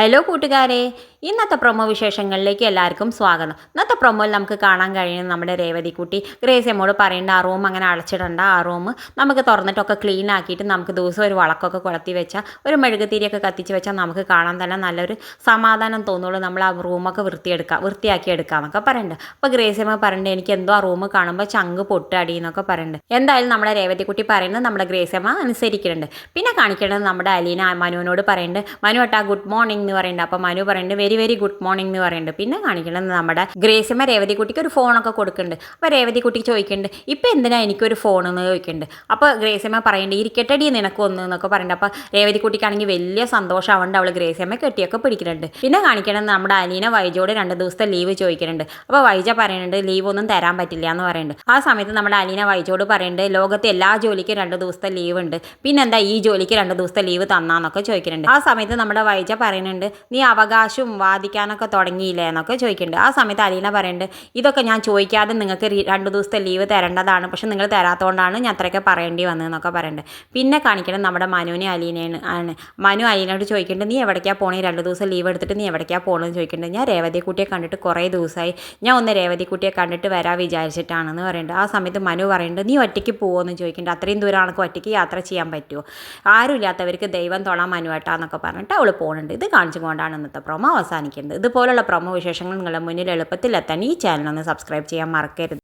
Hello കൂട്ടുകാരെ, ഇന്നത്തെ promo വിശേഷങ്ങളിലേക്ക് എല്ലാവർക്കും സ്വാഗതം. ഇന്നത്തെ പ്രൊമോയിൽ നമുക്ക് കാണാൻ കഴിയുന്നത് നമ്മുടെ രേവതിക്കുട്ടി ഗ്രേസി അമ്മോട് പറയേണ്ട ആ റൂം അങ്ങനെ അടച്ചിടണ്ട, ആ റൂം നമുക്ക് തുറന്നിട്ടൊക്കെ ക്ലീൻ ആക്കിയിട്ട് നമുക്ക് ദിവസം ഒരു വളക്കൊക്കെ കൊളുത്തി വെച്ചാൽ, ഒരു മെഴുകുതിരിയൊക്കെ കത്തിച്ച് വെച്ചാൽ നമുക്ക് കാണാൻ തന്നെ നല്ലൊരു സമാധാനം തോന്നുള്ളൂ. നമ്മൾ ആ റൂമൊക്കെ വൃത്തിയാക്കി എടുക്കാമെന്നൊക്കെ പറയുന്നുണ്ട്. അപ്പോൾ ഗ്രേസി അമ്മ പറയുന്നുണ്ട്, എനിക്ക് എന്തോ ആ റൂം കാണുമ്പോൾ ചങ്ക് പൊട്ടടി എന്നൊക്കെ പറയുന്നുണ്ട്. എന്തായാലും നമ്മുടെ രേവതിക്കുട്ടി പറയുന്നത് നമ്മുടെ ഗ്രേസി അമ്മ അനുസരിക്കുന്നുണ്ട്. പിന്നെ കാണിക്കേണ്ടത് നമ്മുടെ അലീന മനുവിനോട് പറയുന്നുണ്ട്, മനു ഏട്ടാ ഗുഡ് മോർണിംഗ് എന്ന് പറയുന്നുണ്ട്. അപ്പോൾ മനു പറയുന്നുണ്ട് വെരി വെരി ഗുഡ് മോർണിംഗ് എന്ന് പറയുന്നുണ്ട്. പിന്നെ കാണിക്കുന്നത് നമ്മുടെ ഗ്രേസിയമ്മ രേവതിക്കുട്ടിക്ക് ഒരു ഫോണൊക്കെ കൊടുക്കുന്നുണ്ട്. അപ്പോൾ രേവതിക്കുട്ടി ചോദിക്കുന്നുണ്ട്, ഇപ്പം എന്തിനാ എനിക്കൊരു ഫോൺ എന്ന് ചോദിക്കുന്നുണ്ട്. അപ്പോൾ ഗ്രേസിയമ്മ പറയുന്നുണ്ട്, ഇരിക്കട്ടെടി നിനക്കൊന്ന് എന്നൊക്കെ പറയുന്നുണ്ട്. അപ്പോൾ രേവതിക്കുട്ടിക്കാണെങ്കിൽ വലിയ സന്തോഷമാവുണ്ട്, അവൾ ഗ്രേസിയമ്മ കെട്ടിയൊക്കെ പിടിക്കുന്നുണ്ട്. പിന്നെ കാണിക്കുന്നത് നമ്മുടെ അലീന വൈജോട് 2 ദിവസത്തെ ലീവ് ചോദിക്കുന്നുണ്ട്. അപ്പോൾ വൈജ പറയുന്നുണ്ട് ലീവ് ഒന്നും തരാൻ പറ്റില്ല എന്ന് പറയുന്നുണ്ട്. ആ സമയത്ത് നമ്മുടെ അലീന വൈജോട് പറയുന്നുണ്ട്, ലോകത്തെ എല്ലാ ജോലിക്കും 2 ദിവസത്തെ ലീവ് ഉണ്ട്, പിന്നെന്താ ഈ ജോലിക്ക് 2 ദിവസത്തെ ലീവ് തന്നാന്നൊക്കെ ചോദിക്കുന്നുണ്ട്. ആ സമയത്ത് നമ്മുടെ വൈജ പറയുന്നുണ്ട്, നീ അവകാശവും വാദിക്കാനൊക്കെ തുടങ്ങിയില്ലേ എന്നൊക്കെ ചോദിക്കുന്നുണ്ട്. ആ സമയത്ത് അലീന പറയുന്നുണ്ട്, ഇതൊക്കെ ഞാൻ ചോദിക്കാതെ നിങ്ങൾക്ക് 2 ദിവസത്തെ ലീവ് തരേണ്ടതാണ്, പക്ഷെ നിങ്ങൾ തരാത്തതുകൊണ്ടാണ് ഞാൻ അത്രയൊക്കെ പറയേണ്ടി വന്നതെന്നൊക്കെ പറയുന്നുണ്ട്. പിന്നെ കാണിക്കണം നമ്മുടെ മനുവിനെ അലീനയാണ് ആണ്. മനു അലീനയോട് ചോദിക്കുന്നുണ്ട്, നീ എവിടേക്കാണ് പോണേ, 2 ദിവസം ലീവ് എടുത്തിട്ട് നീ എവിടേക്കാണ് പോകണമെന്ന് ചോദിക്കുന്നുണ്ട്. ഞാൻ രേവതിക്കുട്ടിയെ കണ്ടിട്ട് കുറേ ദിവസമായി, ഞാൻ ഒന്ന് രേവതിക്കുട്ടിയെ കണ്ടിട്ട് വരാൻ വിചാരിച്ചിട്ടാണെന്ന് പറയുന്നുണ്ട്. ആ സമയത്ത് മനു പറയുന്നുണ്ട്, നീ ഒറ്റയ്ക്ക് പോകുമെന്ന് ചോദിക്കുന്നുണ്ട്. അത്രയും ദൂരം ആൾക്ക് ഒറ്റയ്ക്ക് യാത്ര ചെയ്യാൻ പറ്റുമോ, ആരുമില്ലാത്തവർക്ക് ദൈവം തൊഴാൻ മനുവേട്ടാന്നൊക്കെ പറഞ്ഞിട്ട് അവൾ പോകുന്നുണ്ട്. ഇത് കാണിച്ചുകൊണ്ടാണ് ഇന്നത്തെ പ്രൊമോ അവസാനിക്കുന്നത്. ഇതുപോലുള്ള പ്രൊമോ വിശേഷങ്ങൾ നിങ്ങളുടെ മുന്നിൽ എളുപ്പത്തിൽ എത്താൻ ഈ ചാനൽ ഒന്ന് സബ്സ്ക്രൈബ് ചെയ്യാൻ മറക്കരുത്.